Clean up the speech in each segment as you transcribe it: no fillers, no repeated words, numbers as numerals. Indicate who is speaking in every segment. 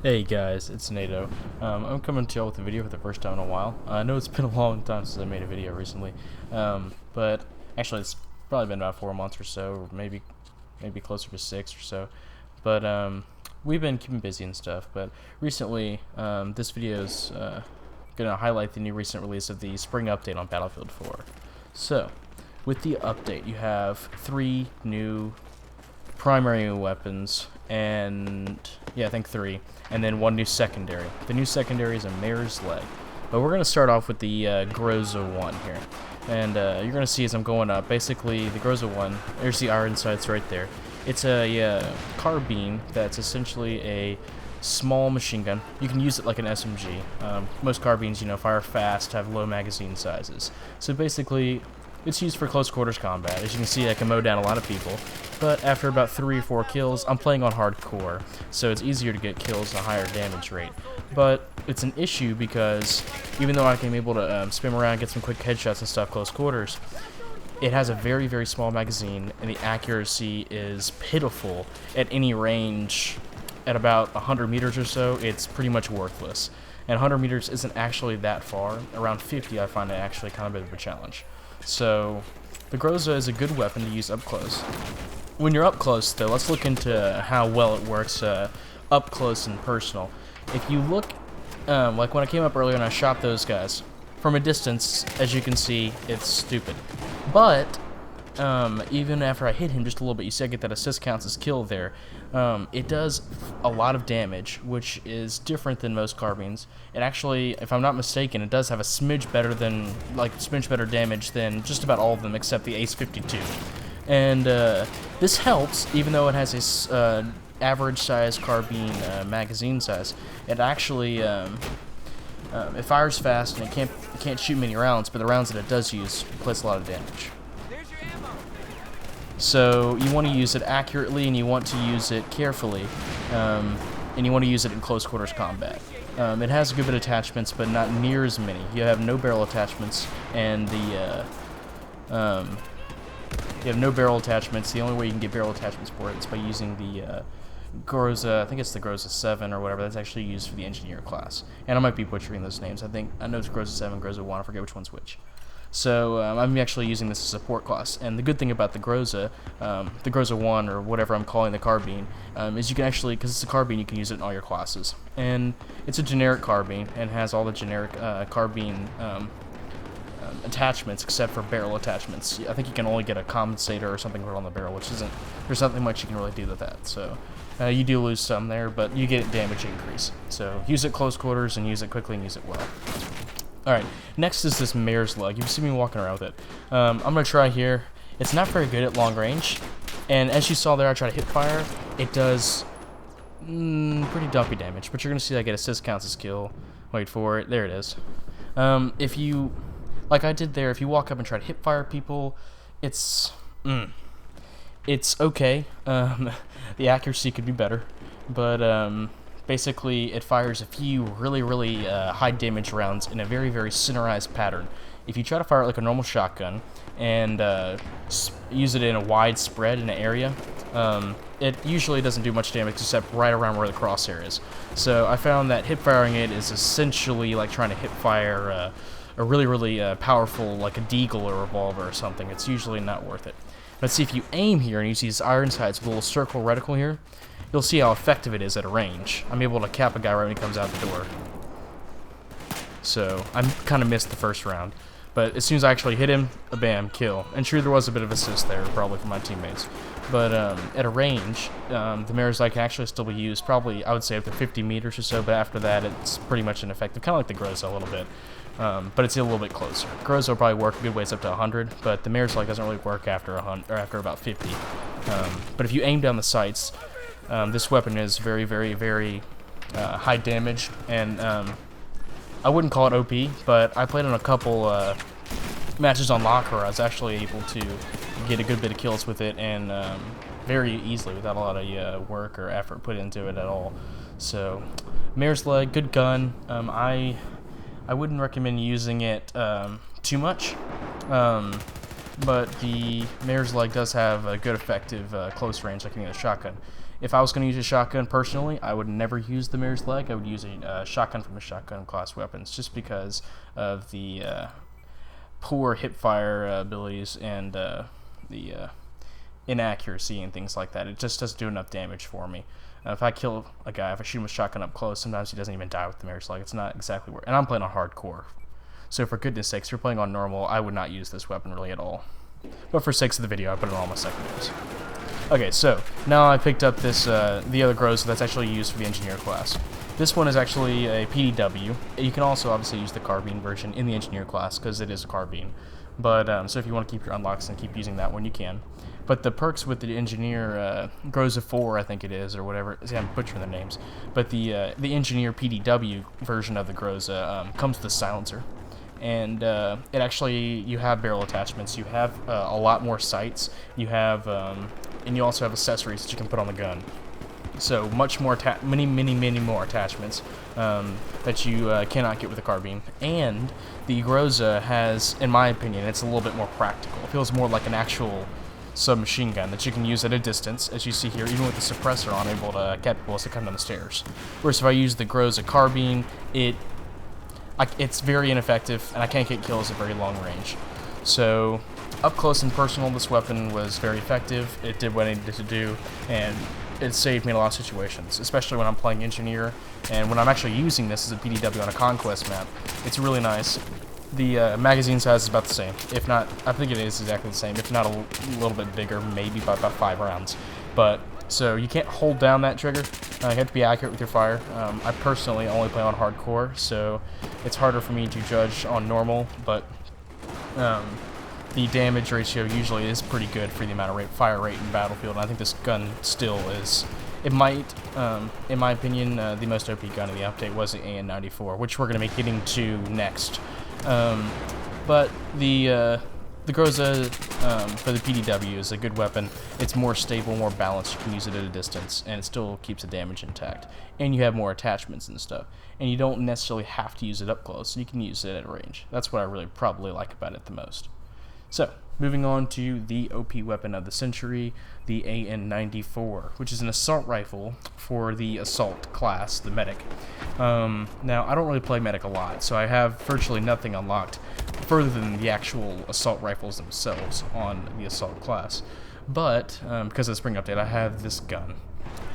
Speaker 1: Hey guys, it's NATO. I'm coming to y'all with a video for the first time in a while. I know it's been a long time since I made a video recently, but actually it's probably been about 4 months or so, or maybe closer to 6 or so. But we've been keeping busy and stuff. But recently, this video is gonna highlight the new recent release of the spring update on Battlefield 4. So, with the update, you have 3 new primary weapons, and yeah, I think 3, and then 1 new secondary. The new secondary is a MARE'S leg, but we're gonna start off with the Groza 1 here, and you're gonna see as I'm going up. Basically, the Groza 1. There's the iron sights right there. It's a carbine that's essentially a small machine gun. You can use it like an SMG. Most carbines, fire fast, have low magazine sizes. So basically, it's used for close quarters combat. As you can see, I can mow down a lot of people, but after about 3 or 4 kills, I'm playing on hardcore, so it's easier to get kills and a higher damage rate. But it's an issue because even though I can be able to spin around, get some quick headshots and stuff close quarters, it has a very, very small magazine, and the accuracy is pitiful at any range. At about 100 meters or so, it's pretty much worthless. And 100 meters isn't actually that far. Around 50, I find it actually kind of a bit of a challenge. So, the Groza is a good weapon to use up close. When you're up close, though, let's look into how well it works up close and personal. If you look, like when I came up earlier and I shot those guys, from a distance, as you can see, it's stupid. But even after I hit him just a little bit, you see I get that assist counts as kill there. It does a lot of damage, which is different than most carbines. It actually, if I'm not mistaken, it does have a smidge better damage than just about all of them except the Ace 52. And this helps, even though it has a average size carbine magazine size. It actually it fires fast and it can't shoot many rounds, but the rounds that it does use place a lot of damage. So you want to use it accurately, and you want to use it carefully, and you want to use it in close quarters combat. It has a good bit of attachments, but not near as many. You have no barrel attachments, and you have no barrel attachments. The only way you can get barrel attachments for it is by using the Groza, I think it's the Groza 7 or whatever, that's actually used for the engineer class. And I might be butchering those names. I know it's Groza 7, Groza 1, I forget which one's which. So I'm actually using this as a support class, and the good thing about the Groza 1, or whatever I'm calling the carbine, is you can actually, because it's a carbine, you can use it in all your classes. And it's a generic carbine, and has all the generic carbine attachments, except for barrel attachments. I think you can only get a compensator or something put on the barrel, which isn't, there's nothing much you can really do with that. So you do lose some there, but you get damage increase. So use it close quarters, and use it quickly, and use it well. Alright, next is this MARE'S leg. You can see me walking around with it. I'm going to try here. It's not very good at long range, and as you saw there, I try to hip fire. It does pretty dumpy damage, but you're going to see I get assist counts as kill. Wait for it. There it is. If you, like I did there, if you walk up and try to hip fire people, it's okay. The accuracy could be better, but basically, it fires a few really high damage rounds in a very centerized pattern. If you try to fire it like a normal shotgun and use it in a wide spread in an area, it usually doesn't do much damage except right around where the crosshair is. So I found that hip firing it is essentially like trying to hip fire a really powerful, like a deagle or revolver or something. It's usually not worth it. But see, if you aim here and use these iron sights with a little circle reticle here, you'll see how effective it is at a range. I'm able to cap a guy right when he comes out the door. So, I kind of missed the first round. But as soon as I actually hit him, a bam, kill. And sure, there was a bit of assist there, probably from my teammates. But at a range, the MARE'S leg can actually still be used, probably, I would say, up to 50 meters or so, but after that, it's pretty much ineffective. Kind of like the Groza a little bit. But it's a little bit closer. Groza will probably work a good ways up to 100, but the MARE'S leg doesn't really work after 100, or after about 50. But if you aim down the sights, this weapon is very high damage, and I wouldn't call it OP, but I played on a couple matches on locker where I was actually able to get a good bit of kills with it, and very easily without a lot of work or effort put into it at all. So, MARE'S leg, good gun. I wouldn't recommend using it too much, but the MARE'S leg does have a good effective close range like in a shotgun. if I was going to use a shotgun personally, I would never use the Mare's Leg. I would use a shotgun from a shotgun class weapons, just because of the poor hipfire abilities and the inaccuracy and things like that. It just doesn't do enough damage for me. If I kill a guy, if I shoot him with shotgun up close, sometimes he doesn't even die with the Mare's Leg. It's not exactly where. And I'm playing on hardcore, so for goodness sakes, if you're playing on normal, I would not use this weapon really at all. But for sakes of the video, I put it on all my secondaries. Okay, so now I picked up this the other Groza that's actually used for the engineer class. This one is actually a PDW. You can also obviously use the carbine version in the engineer class because it is a carbine. But so if you want to keep your unlocks and keep using that one, you can. But the perks with the engineer Groza 4, I think it is, or whatever. See, I'm butchering the names. But the engineer PDW version of the Groza comes with a silencer. And it actually, you have barrel attachments, you have a lot more sights, you have, and you also have accessories that you can put on the gun. So much more, many more attachments that you cannot get with a carbine. And the Groza has, in my opinion, it's a little bit more practical. It feels more like an actual submachine gun that you can use at a distance, as you see here, even with the suppressor on, capable to come down the stairs. Whereas if I use the Groza carbine, it's very ineffective, and I can't get kills at very long range. So, up close and personal, this weapon was very effective. It did what it needed to do, and it saved me in a lot of situations, especially when I'm playing Engineer, and when I'm actually using this as a PDW on a Conquest map. It's really nice. The magazine size is about the same, if not, I think it is exactly the same, if not a little bit bigger, maybe by about 5 rounds. But, so you can't hold down that trigger. You have to be accurate with your fire. I personally only play on hardcore, so it's harder for me to judge on normal, but the damage ratio usually is pretty good for the amount of fire rate in Battlefield, and I think this gun still is. It might, in my opinion, the most OP gun in the update was the AN-94, which we're going to be getting to next. But the Groza for the PDW is a good weapon. It's more stable, more balanced. You can use it at a distance, and it still keeps the damage intact. And you have more attachments and stuff. And you don't necessarily have to use it up close. You can use it at range. That's what I really probably like about it the most. So, moving on to the OP weapon of the century, the AN-94, which is an assault rifle for the assault class, the medic. Now, I don't really play medic a lot, so I have virtually nothing unlocked further than the actual assault rifles themselves on the assault class. But, because of the spring update, I have this gun.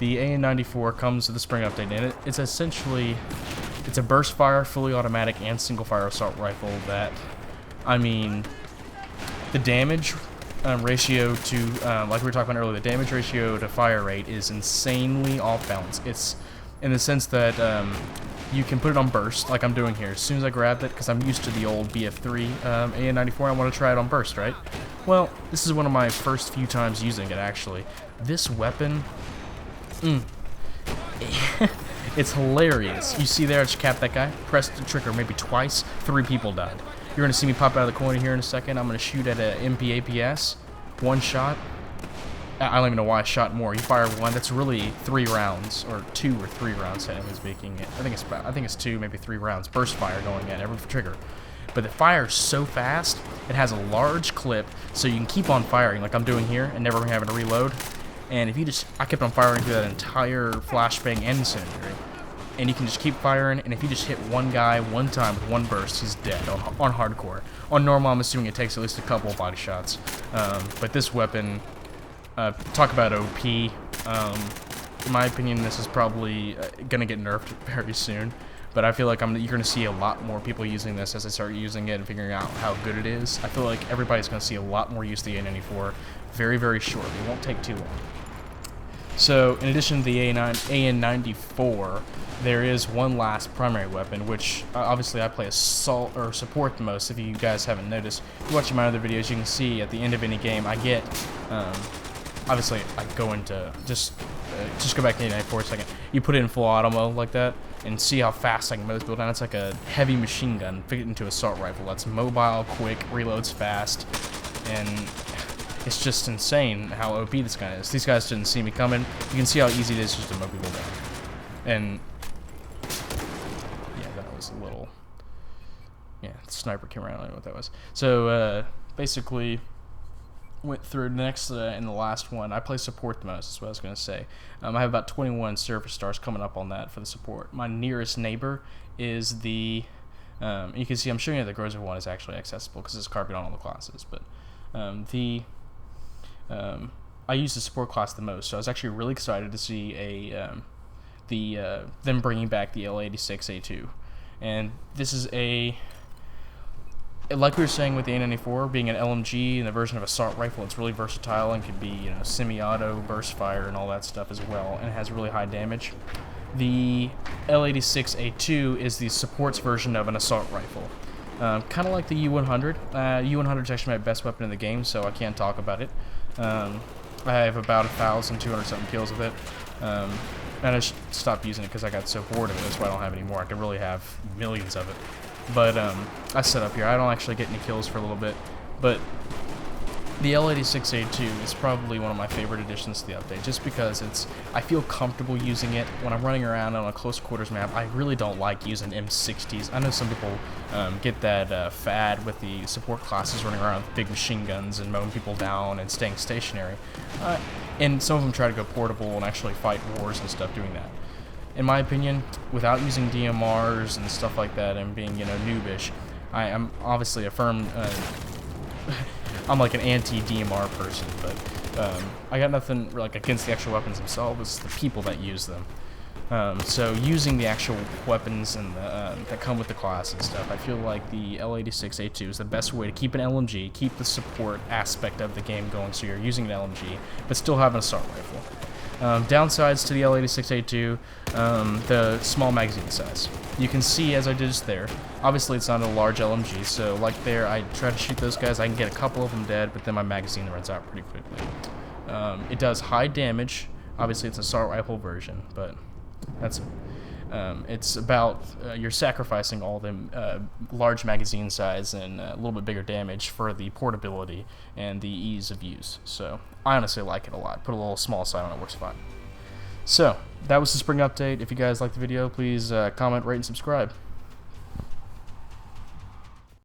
Speaker 1: The AN-94 comes with the spring update, and it's essentially, it's a burst fire, fully automatic, and single fire assault rifle that, I mean, the damage ratio to, like we were talking about earlier, the damage ratio to fire rate is insanely off balance. It's in the sense that you can put it on burst, like I'm doing here. As soon as I grabbed it, because I'm used to the old BF3 AN-94, I want to try it on burst, right? Well, this is one of my first few times using it, actually. This weapon, it's hilarious. You see there, I just capped that guy, pressed the trigger maybe twice, 3 people died. You're going to see me pop out of the corner here in a second. I'm going to shoot at an MP APS. 1 shot. I don't even know why I shot more. You fire 1. That's really 3 rounds, or 2 or 3 rounds, technically speaking. I think it's 2, maybe 3 rounds. Burst fire going at every trigger. But the fire's so fast. It has a large clip, so you can keep on firing like I'm doing here and never having to reload. And if you just, I kept on firing through that entire flashbang and incendiary. And you can just keep firing, and if you just hit one guy one time with 1 burst, he's dead on hardcore. On normal, I'm assuming it takes at least a couple of body shots. But this weapon, talk about OP. In my opinion, this is probably going to get nerfed very soon. But I feel like you're going to see a lot more people using this as they start using it and figuring out how good it is. I feel like everybody's going to see a lot more use of the AN-94 very, very shortly. It won't take too long. So, in addition to the AN-94, there is one last primary weapon, which obviously I play assault or support the most. If you guys haven't noticed, if you're watching my other videos, you can see at the end of any game I get. Obviously, I go into just go back to the AN-94 for a second. You put it in full auto mode like that, and see how fast I can mow this build down. It's like a heavy machine gun fit into assault rifle. That's mobile, quick, reloads fast, and it's just insane how OP this guy is. These guys didn't see me coming. You can see how easy it is just to mow people down. And yeah, that was a little. Yeah, the sniper came around. I don't know what that was. So basically, went through next in the last one. I play support the most, is what I was going to say. I have about 21 service stars coming up on that for the support. My nearest neighbor is the... you can see I'm showing you the Grozer one is actually accessible because it's copied on all the classes. But I use the support class the most, so I was actually really excited to see them bringing back the L86A2. And this is like we were saying with the A94, being an LMG and the version of assault rifle, it's really versatile and can be, semi-auto, burst fire, and all that stuff as well, and it has really high damage. The L86A2 is the supports version of an assault rifle, kind of like the U100. U100 is actually my best weapon in the game, so I can't talk about it. I have about 1,200 something kills with it, and I stopped using it because I got so bored of it. That's why I don't have any more. I could really have millions of it. But I set up here. I don't actually get any kills for a little bit, but the L86A2 is probably one of my favorite additions to the update, just because I feel comfortable using it when I'm running around on a close quarters map. I really don't like using M60s. I know some people get that fad with the support classes running around with big machine guns and mowing people down and staying stationary, and some of them try to go portable and actually fight wars and stuff doing that. In my opinion, without using DMRs and stuff like that and being, noobish, I am obviously a firm, I'm like an anti-DMR person, but I got nothing like against the actual weapons themselves. It's the people that use them. So using the actual weapons and that come with the class and stuff, I feel like the L86A2 is the best way to keep an LMG, keep the support aspect of the game going, so you're using an LMG, but still have an assault rifle. Downsides to the L86A2, the small magazine size. You can see, as I did just there, obviously it's not a large LMG, so like there, I try to shoot those guys, I can get a couple of them dead, but then my magazine runs out pretty quickly. It does high damage. Obviously it's an assault rifle version, but that's it's about you're sacrificing all the large magazine size and a little bit bigger damage for the portability and the ease of use. So I honestly like it a lot. Put a little small sight on it, works fine. So that was the spring update. If you guys liked the video, please comment, rate, and subscribe.